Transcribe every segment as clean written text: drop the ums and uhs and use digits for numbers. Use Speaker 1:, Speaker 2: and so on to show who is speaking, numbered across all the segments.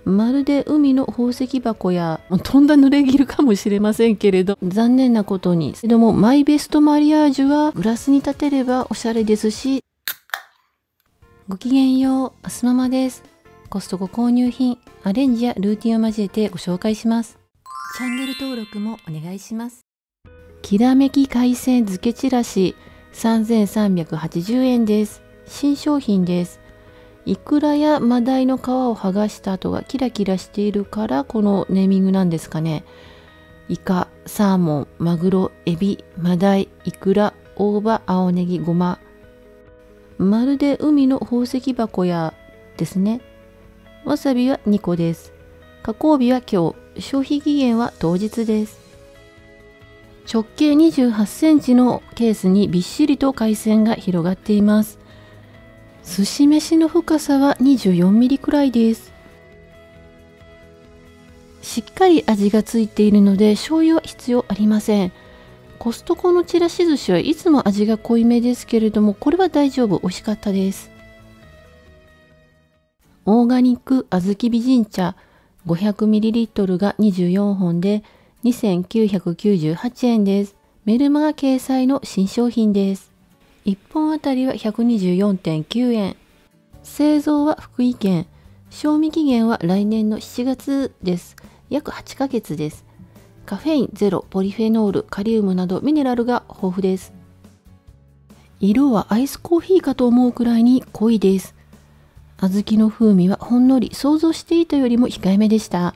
Speaker 1: まるで海の宝石箱や、とんだ濡れ衣かもしれませんけれど、残念なことに。でも、マイベストマリアージュはグラスに立てればおしゃれですし、ごきげんよう、アスママです。コストコ購入品、アレンジやルーティンを交えてご紹介します。チャンネル登録もお願いします。きらめき海鮮漬けちらし、3380円です。新商品です。イクラやマダイの皮を剥がした後がキラキラしているからこのネーミングなんですかね。イカ、サーモン、マグロ、エビ、マダイ、イクラ、大葉、青ネギ、ごま。まるで海の宝石箱やですね。わさびは2個です。加工日は今日、消費期限は当日です。直径28センチのケースにびっしりと海鮮が広がっています。寿司飯の深さは24ミリくらいです。しっかり味がついているので醤油は必要ありません。コストコのちらし寿司はいつも味が濃いめですけれども、これは大丈夫、美味しかったです。オーガニック小豆美人茶 500ml が24本で2998円です。メルマガ掲載の新商品です。1本あたりは 124.9 円。製造は福井県。賞味期限は来年の7月です。約8ヶ月です。カフェインゼロ、ポリフェノール、カリウムなどミネラルが豊富です。色はアイスコーヒーかと思うくらいに濃いです。小豆の風味はほんのり想像していたよりも控えめでした。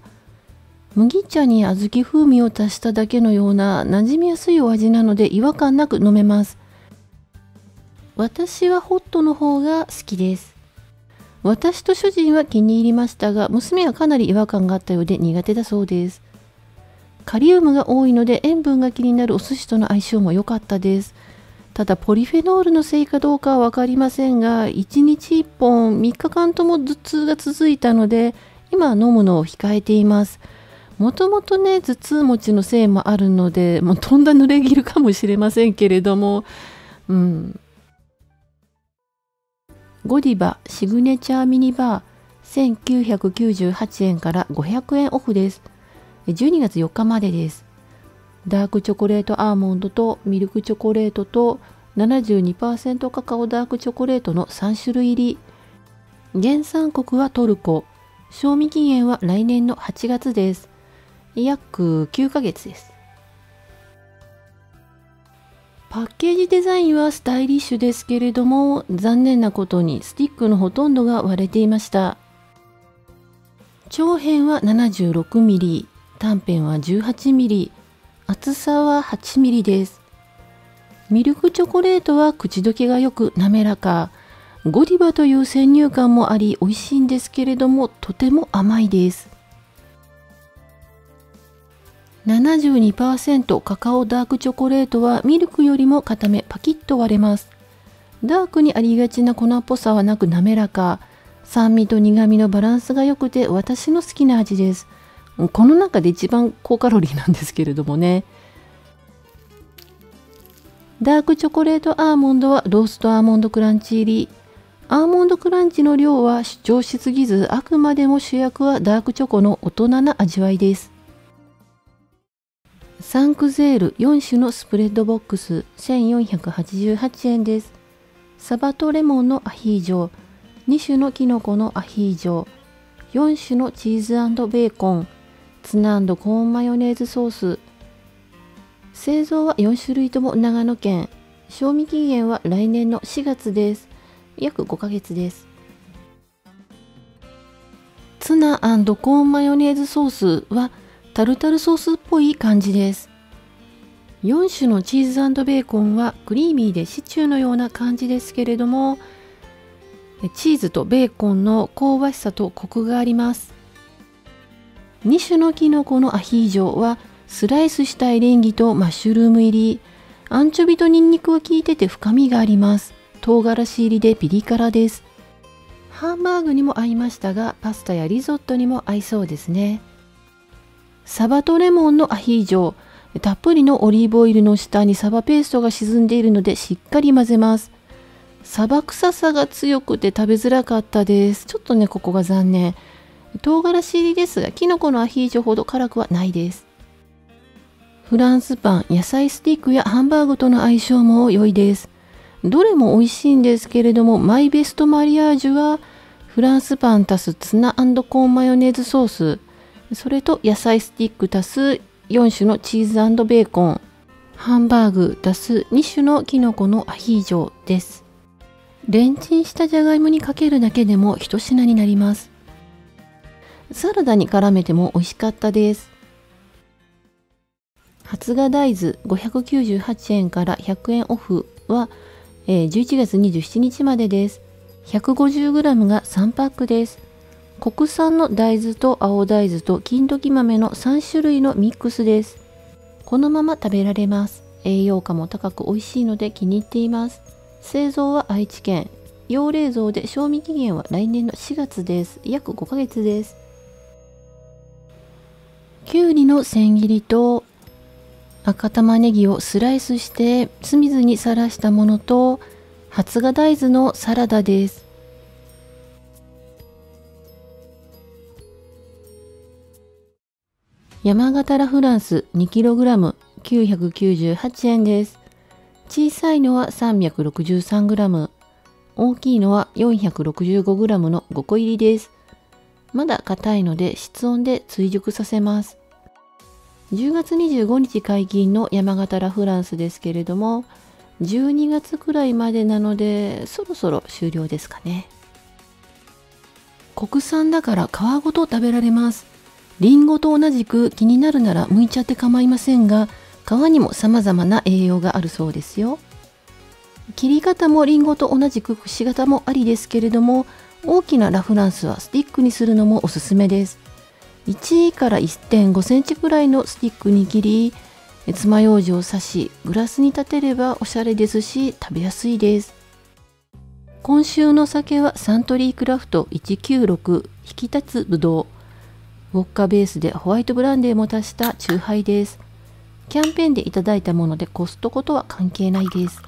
Speaker 1: 麦茶に小豆風味を足しただけのような馴染みやすいお味なので違和感なく飲めます。私はホットの方が好きです。私と主人は気に入りましたが、娘はかなり違和感があったようで苦手だそうです。カリウムが多いので塩分が気になるお寿司との相性も良かったです。ただポリフェノールのせいかどうかは分かりませんが、1日1本3日間とも頭痛が続いたので、今は飲むのを控えています。もともとね、頭痛持ちのせいもあるので、もうとんだ濡れ衣かもしれませんけれども、ゴディバシグネチャーミニバー1998円から500円オフです。12月4日までです。ダークチョコレートアーモンドとミルクチョコレートと 72% カカオダークチョコレートの3種類入り。原産国はトルコ。賞味期限は来年の8月です。約9ヶ月です。パッケージデザインはスタイリッシュですけれども、残念なことにスティックのほとんどが割れていました。長辺は76ミリ、短辺は18ミリ、厚さは8ミリです。ミルクチョコレートは口どけがよく滑らか、ゴディバという先入観もあり美味しいんですけれども、とても甘いです。72% カカオダークチョコレートはミルクよりも固め、パキッと割れます。ダークにありがちな粉っぽさはなく滑らか、酸味と苦味のバランスが良くて私の好きな味です。この中で一番高カロリーなんですけれどもね。ダークチョコレートアーモンドはローストアーモンドクランチ入り。アーモンドクランチの量は主張しすぎず、あくまでも主役はダークチョコの大人な味わいです。サンクゼール4種のスプレッドボックス1488円です。サバとレモンのアヒージョ、2種のキノコのアヒージョ、4種のチーズ&ベーコン、ツナ&コーンマヨネーズソース。製造は4種類とも長野県。賞味期限は来年の4月です。約5ヶ月です。ツナ&コーンマヨネーズソースはタルタルソースっぽい感じです。4種のチーズ&ベーコンはクリーミーでシチューのような感じですけれども、チーズとベーコンの香ばしさとコクがあります。2種のキノコのアヒージョはスライスしたエリンギとマッシュルーム入り。アンチョビとニンニクが効いてて深みがあります。唐辛子入りでピリ辛です。ハンバーグにも合いましたが、パスタやリゾットにも合いそうですね。サバとレモンのアヒージョ。たっぷりのオリーブオイルの下にサバペーストが沈んでいるのでしっかり混ぜます。サバ臭さが強くて食べづらかったです。ちょっとね、ここが残念。唐辛子入りですが、キノコのアヒージョほど辛くはないです。フランスパン、野菜スティックやハンバーグとの相性も良いです。どれも美味しいんですけれども、マイベストマリアージュはフランスパン足すツナ&コーンマヨネーズソース、それと野菜スティック足す4種のチーズ&ベーコン、ハンバーグ足す2種のキノコのアヒージョです。レンチンしたじゃがいもにかけるだけでも一品になります。サラダに絡めても美味しかったです。発芽大豆598円から100円オフは、11月27日までです。150g が3パックです。国産の大豆と青大豆と金時豆の3種類のミックスです。このまま食べられます。栄養価も高く美味しいので気に入っています。製造は愛知県。要冷蔵で賞味期限は来年の4月です。約5ヶ月です。きゅうりの千切りと赤玉ねぎをスライスして酢水にさらしたものと発芽大豆のサラダです。山形ラフランス 2kg 998円です。小さいのは 363g、大きいのは 465g の5個入りです。まだ硬いので室温で追熟させます。10月25日解禁の山形ラフランスですけれども、12月くらいまでなのでそろそろ終了ですかね。国産だから皮ごと食べられます。リンゴと同じく気になるなら剥いちゃって構いませんが、皮にも様々な栄養があるそうですよ。切り方もリンゴと同じくくし形もありですけれども、大きなラフランスはスティックにするのもおすすめです。1から 1.5 センチくらいのスティックに切り、爪楊枝を刺しグラスに立てればおしゃれですし食べやすいです。今週の酒はサントリークラフト196引き立つぶどう、ウォッカベースでホワイトブランデーも足したチューハイです。キャンペーンでいただいたものでコストコとは関係ないです。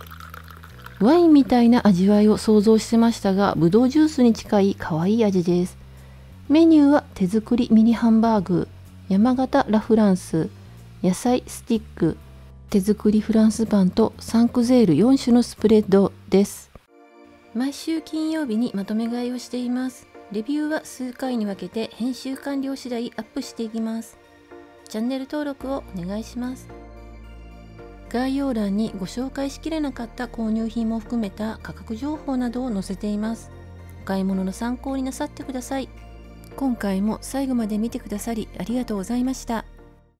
Speaker 1: ワインみたいな味わいを想像してましたが、ぶどうジュースに近い可愛い味です。メニューは手作りミニハンバーグ、山形ラフランス、野菜スティック、手作りフランスパンとサンクゼール4種のスプレッドです。毎週金曜日にまとめ買いをしています。レビューは数回に分けて編集完了次第アップしていきます。チャンネル登録をお願いします。概要欄にご紹介しきれなかった購入品も含めた価格情報などを載せています。お買い物の参考になさってください。今回も最後まで見てくださりありがとうございました。